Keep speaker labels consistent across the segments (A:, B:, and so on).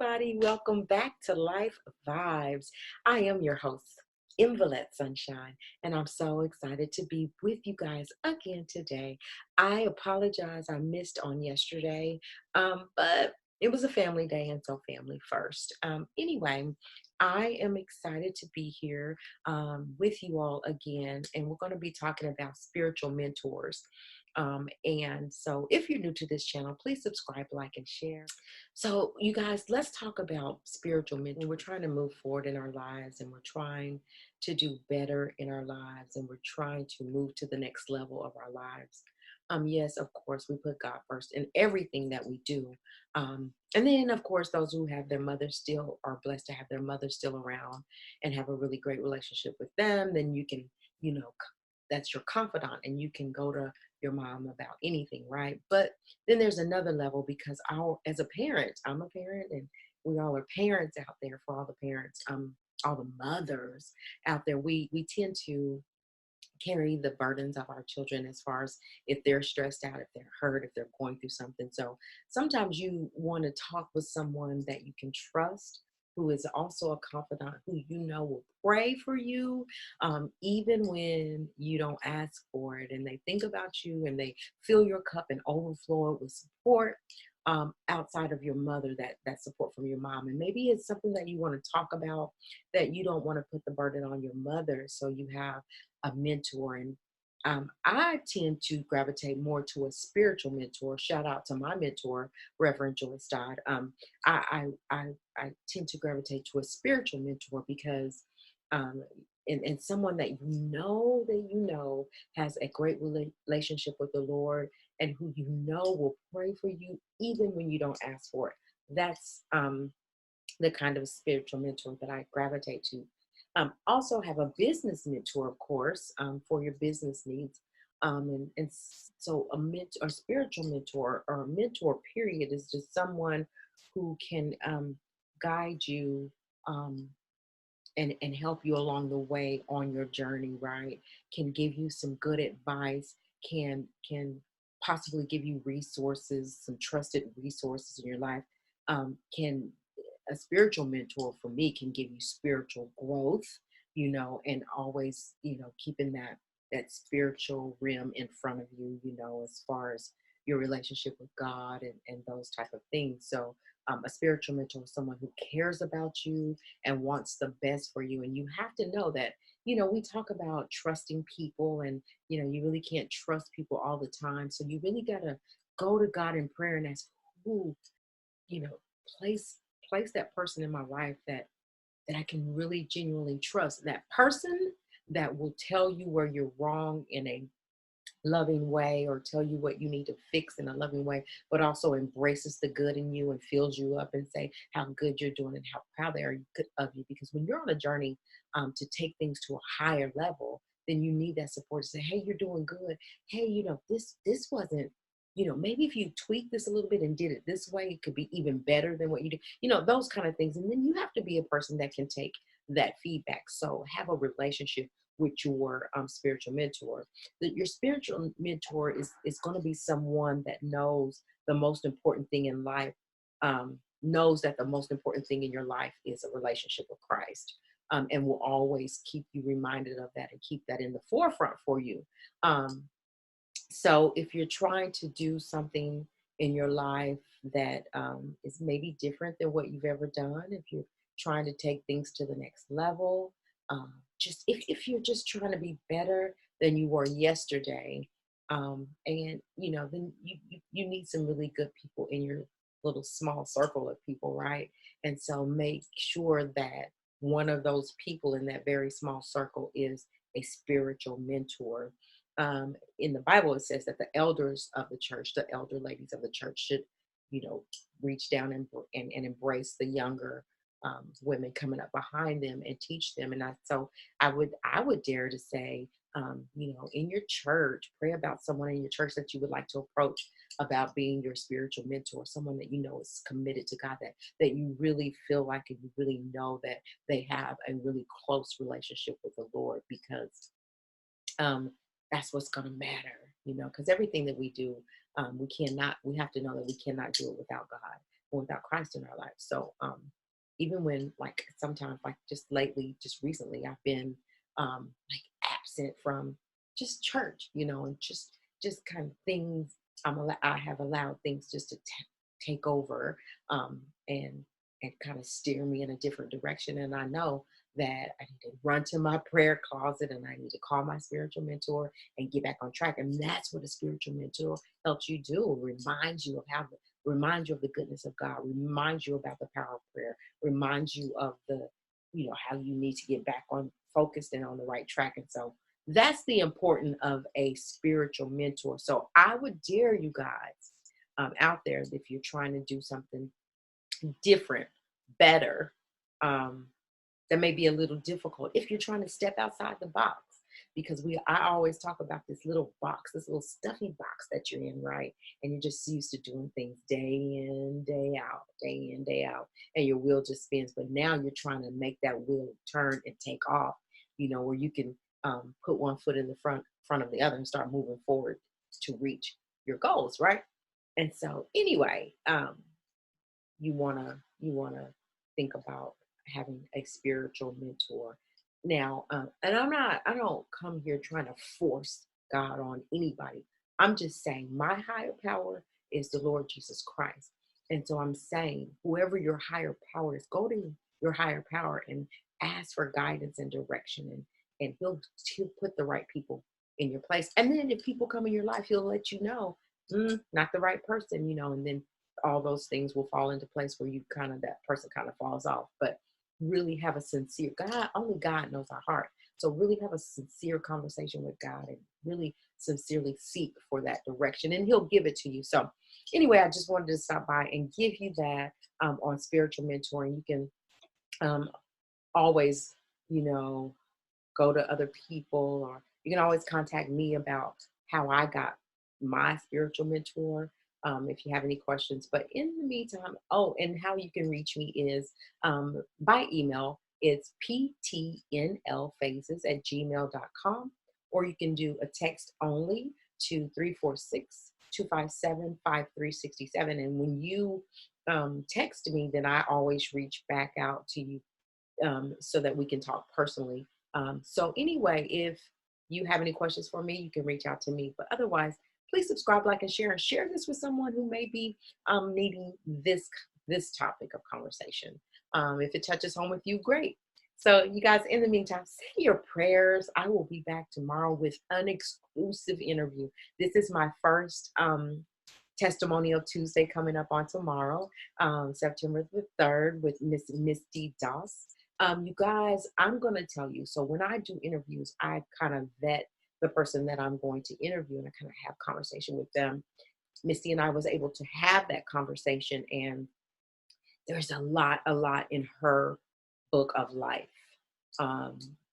A: everybody. Welcome back to Life Vibes. I am your host, Invalid Sunshine, and I'm so excited to be with you guys again today. I apologize I missed on yesterday, but it was a family day, and so family first. Anyway, I am excited to be here with you all again, and we're going to be talking about spiritual mentors. And so, if you're new to this channel, please subscribe, like, and share. So, you guys, let's talk about spiritual mentor. We're trying to move forward in our lives and we're trying to do better in our lives and we're trying to move to the next level of our lives. Yes, of course, we put God first in everything that we do. And then, of course, those who have their mother still are blessed to have their mother still around and have a really great relationship with them. Then you can, that's your confidant and you can go to your mom about anything, right? But then there's another level because as a parent, I'm a parent and we all are parents out there for all the parents, all the mothers out there. We tend to carry the burdens of our children as far as if they're stressed out, if they're hurt, if they're going through something. So sometimes you want to talk with someone that you can trust, who is also a confidant, who you know will pray for you, even when you don't ask for it. And they think about you and they fill your cup and overflow it with support. Outside of your mother, that support from your mom, and maybe it's something that you want to talk about that you don't want to put the burden on your mother, so you have a mentor. And I tend to gravitate more to a spiritual mentor. Shout out to my mentor, Reverend Joyce Dodd. I tend to gravitate to a spiritual mentor because um, and someone that you know has a great relationship with the Lord and who you know will pray for you even when you don't ask for it. That's the kind of spiritual mentor that I gravitate to. Also have a business mentor, of course, for your business needs. So a spiritual mentor or a mentor period is just someone who can guide you and help you along the way on your journey, right? Can give you some good advice, can possibly give you resources, some trusted resources in your life. Can A spiritual mentor for me can give you spiritual growth, and always, keeping that spiritual rim in front of you, as far as your relationship with God and those type of things. So a spiritual mentor is someone who cares about you and wants the best for you. And you have to know that, we talk about trusting people and, you really can't trust people all the time. So you really got to go to God in prayer and ask who, you know, place place that person in my life that I can really genuinely trust. That person that will tell you where you're wrong in a loving way or tell you what you need to fix in a loving way, but also embraces the good in you and fills you up and say how good you're doing and how proud they are of you. Because when you're on a journey to take things to a higher level, then you need that support to say, hey, you're doing good. Hey, this wasn't, maybe if you tweak this a little bit and did it this way, it could be even better than what you did, those kind of things. And then you have to be a person that can take that feedback. So have a relationship with your spiritual mentor. That your spiritual mentor is going to be someone that knows the most important thing in life, knows that the most important thing in your life is a relationship with Christ, and will always keep you reminded of that and keep that in the forefront for you. So if you're trying to do something in your life that is maybe different than what you've ever done, if you're trying to take things to the next level, just if you're just trying to be better than you were yesterday, and then you need some really good people in your little small circle of people, right? And so make sure that one of those people in that very small circle is a spiritual mentor. In the Bible, it says that the elders of the church, the elder ladies of the church, should, you know, reach down and embrace the younger women coming up behind them and teach them. And so I would dare to say, in your church, pray about someone in your church that you would like to approach about being your spiritual mentor, someone that you know is committed to God, that you really feel like and you really know that they have a really close relationship with the Lord, because um, that's what's going to matter, because everything that we do, we have to know that we cannot do it without God. without Christ in our life. So even when like sometimes like just lately, just recently, I've been like absent from just church, and just kind of things. I have allowed things just to take over um, and kind of steer me in a different direction. And I know that I need to run to my prayer closet and I need to call my spiritual mentor and get back on track. And that's what a spiritual mentor helps you do. Reminds you of reminds you of the goodness of God, reminds you about the power of prayer, reminds you of how you need to get back on focused and on the right track. And so that's the importance of a spiritual mentor. So I would dare you guys out there, if you're trying to do something different, better, um, that may be a little difficult, if you're trying to step outside the box, because I always talk about this little box, this little stuffy box that you're in, right? And you're just used to doing things day in, day out, day in, day out, and your wheel just spins. But now you're trying to make that wheel turn and take off, where you can put one foot in the front of the other and start moving forward to reach your goals, right? And so anyway, you wanna think about having a spiritual mentor. Now, and I don't come here trying to force God on anybody. I'm just saying my higher power is the Lord Jesus Christ. And so I'm saying, whoever your higher power is, go to your higher power and ask for guidance and direction, and he'll put the right people in your place. And then if people come in your life, he'll let you know, not the right person, and then all those things will fall into place where that person kind of falls off. But really have a sincere, only God knows our heart. So really have a sincere conversation with God and really sincerely seek for that direction, and he'll give it to you. So anyway, I just wanted to stop by and give you that on spiritual mentoring. You can always, go to other people, or you can always contact me about how I got my spiritual mentor, if you have any questions. But in the meantime, and how you can reach me is by email. It's ptnlphases@gmail.com, or you can do a text only to 346-257-5367. And when you text me, then I always reach back out to you so that we can talk personally. So anyway, if you have any questions for me, you can reach out to me. But otherwise, please subscribe, like, and share. And share this with someone who may be needing this topic of conversation. If it touches home with you, great. So you guys, in the meantime, say your prayers. I will be back tomorrow with an exclusive interview. This is my first Testimonial Tuesday coming up on tomorrow, September the 3rd, with Miss Misty Doss. You guys, I'm going to tell you. So when I do interviews, I kind of vet the person that I'm going to interview, and I kind of have conversation with them. Misty and I was able to have that conversation, and there's a lot in her book of life.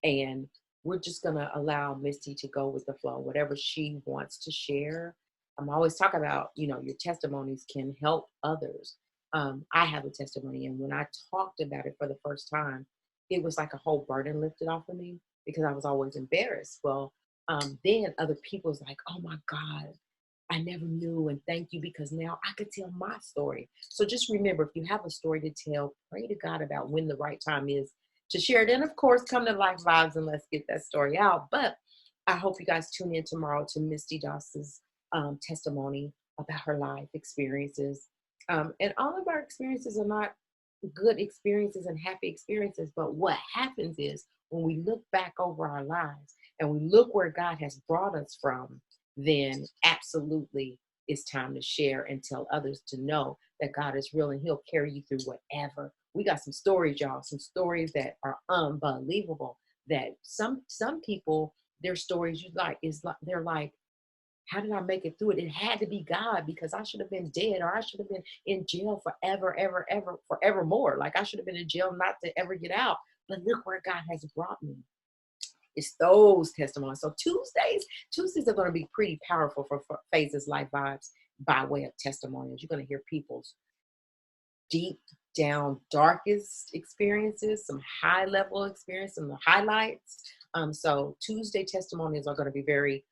A: And we're just going to allow Misty to go with the flow, whatever she wants to share. I'm always talking about, your testimonies can help others. I have a testimony, and when I talked about it for the first time, it was like a whole burden lifted off of me, because I was always embarrassed. Well, then other people's like, oh my God, I never knew, and thank you, because now I could tell my story. So just remember, if you have a story to tell, pray to God about when the right time is to share it. And of course, come to Life Vibes and let's get that story out. But I hope you guys tune in tomorrow to Misty Doss's testimony about her life experiences. And all of our experiences are not good experiences and happy experiences. But what happens is, when we look back over our lives and we look where God has brought us from, then absolutely it's time to share and tell others to know that God is real and he'll carry you through whatever. We got some stories, y'all, some stories that are unbelievable, that some people, their stories they're like, how did I make it through it? It had to be God, because I should have been dead, or I should have been in jail forever, forevermore. Like I should have been in jail not to ever get out. But look where God has brought me. It's those testimonies. So Tuesdays are going to be pretty powerful for Phases Life Vibes by way of testimonials. You're going to hear people's deep down, darkest experiences, some high level experience, some highlights. So Tuesday testimonials are going to be very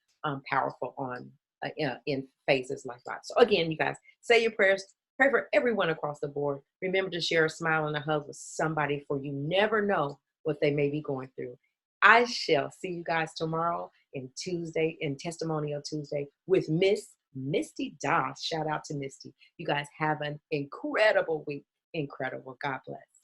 A: powerful on in Phases Life Vibes. So again, you guys, say your prayers Pray for everyone across the board. Remember to share a smile and a hug with somebody, for you never know what they may be going through. I shall see you guys tomorrow in Tuesday, in Testimonial Tuesday, with Miss Misty Doss. Shout out to Misty. You guys have an incredible week. Incredible. God bless.